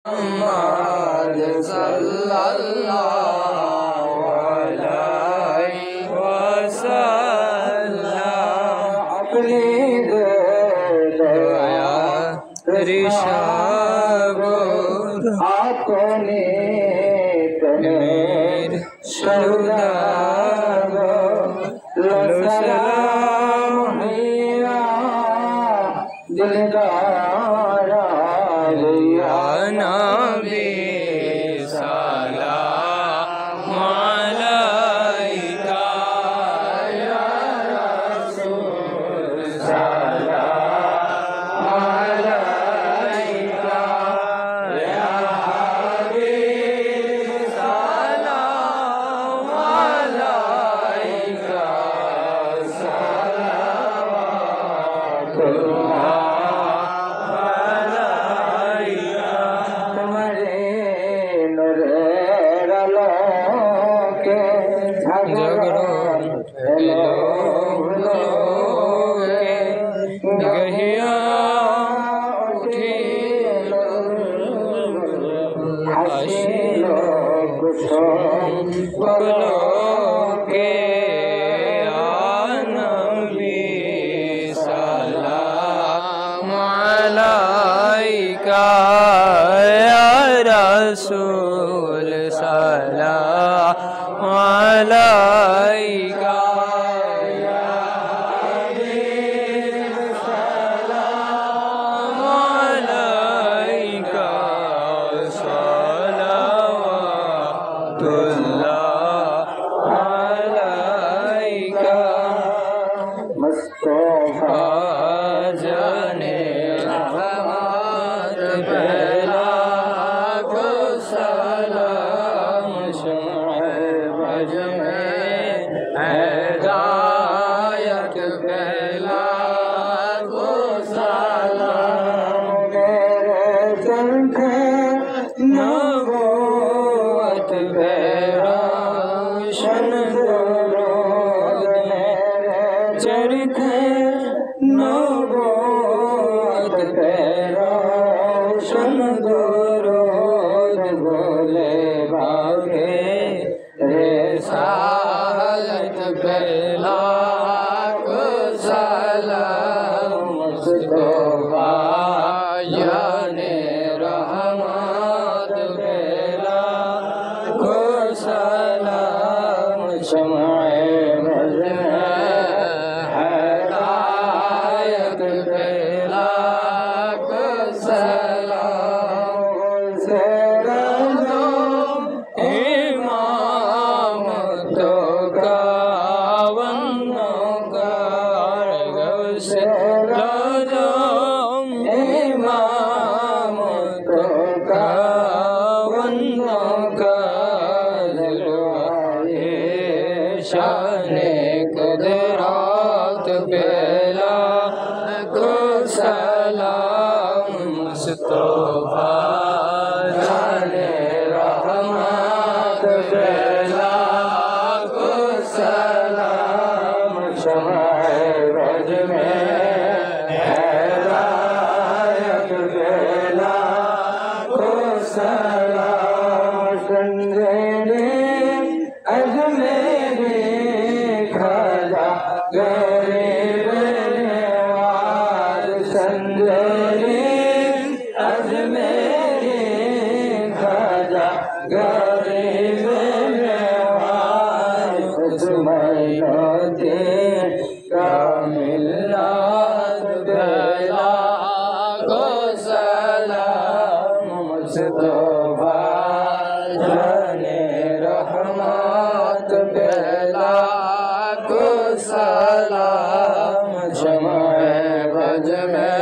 मुहम्मद सल्लल्लाहु अलैहि वसल्लम अपनी दया रिशागो आपने तमेर शुदागो सलाम हैया दिलदारा या नबी सलाम अलैका या रसूल सलाम अलैका या हबीब सलाम अलैका सलावतुल्लाह रसूल सलाम अलैका या हबीब सलाम अलैका सलावतुल्लाह अलैका मुस्तफा जाने रहमत पहला हिदायत पहला को सलाम मेरे चरखे नबूवत पहला शन दुरूद मेरे चरखे नबूवत पहला शन दुरूद बोले बागे रिसालत पहला को सलाम मुस्तफा याने रहमत पहला को सलाम शमाए बज़ हिदायत पहला को सलाम से शाने कुदरत पहला को सलाम मुस्तफा जाने रहमत पहला को सलाम शमाए बज़ में हिदायत पहला को सलाम संजने अजमेरी खाजा गरीब नवाज संजनी अजमेरी खाजा गरीब नवाज उस्मानोते कामिलात पहला को सलाम मुस्तफा जाने रहमत पहला को सलाम शमाए बज़ में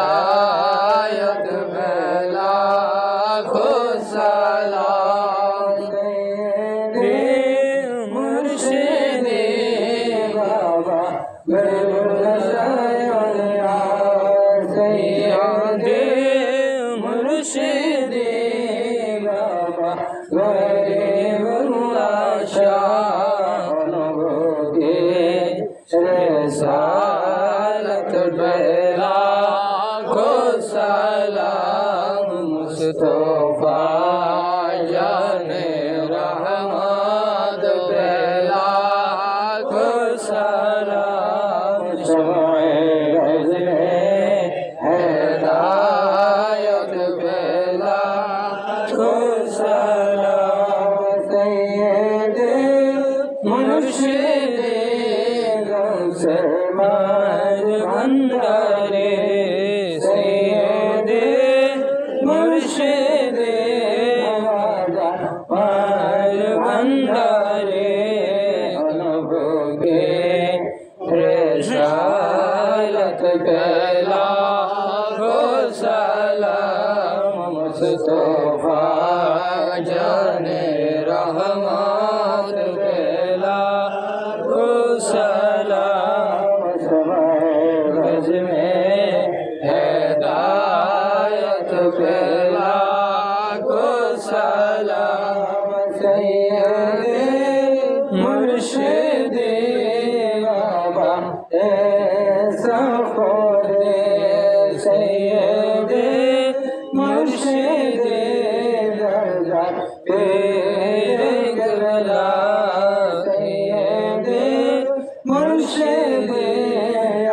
हिदायत पहला को सलाम मुर्शिदी बाबा सैयदे मुर्शिदी बाबा गरीबुल्लाह शाह रिसालत पहला को सलाम मुस्तफा जाने रहमत पे लाखों सलाम शमाए रज़ में हिदायत पे लाखों सलाम सैयदे मुर्शिदे गौसे भंडारे सैयदे मुर्शिदे मार भंडारे अनुभव के रिसालत पहला हो सलाम मुस्तफा जाने रहमत पहला हो सलाम रज़ में हिदायत पहला को सलाम सैयदे मुर्शिदे बाबा ऐसा खोदे सैयदे मुर्शिदे दर्जा तेरे गला सैयदे मुर्शिदे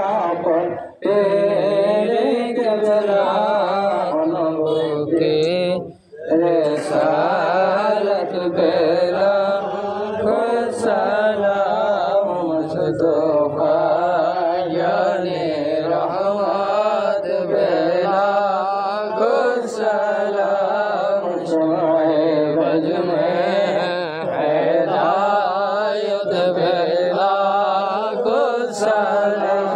आपन तेरे गला के रिसालत बेला को सलाम मुस्तफा जाने रहमत बेला को सलाम शमाए रज़ में हिदायत बेला को सलाम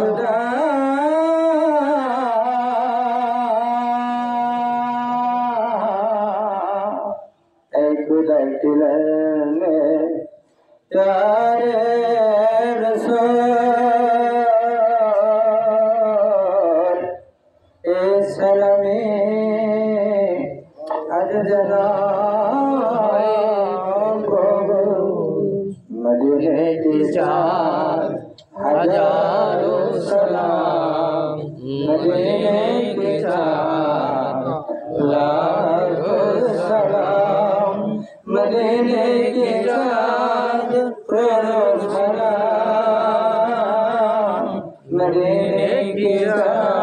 प्यारे रसूल सलामी अज जनाब मदीने की चाँद हजारों सलाम मदीने की चाँद लाखों सलाम मदीने की चाँद करो सलाम मदीने की चाँद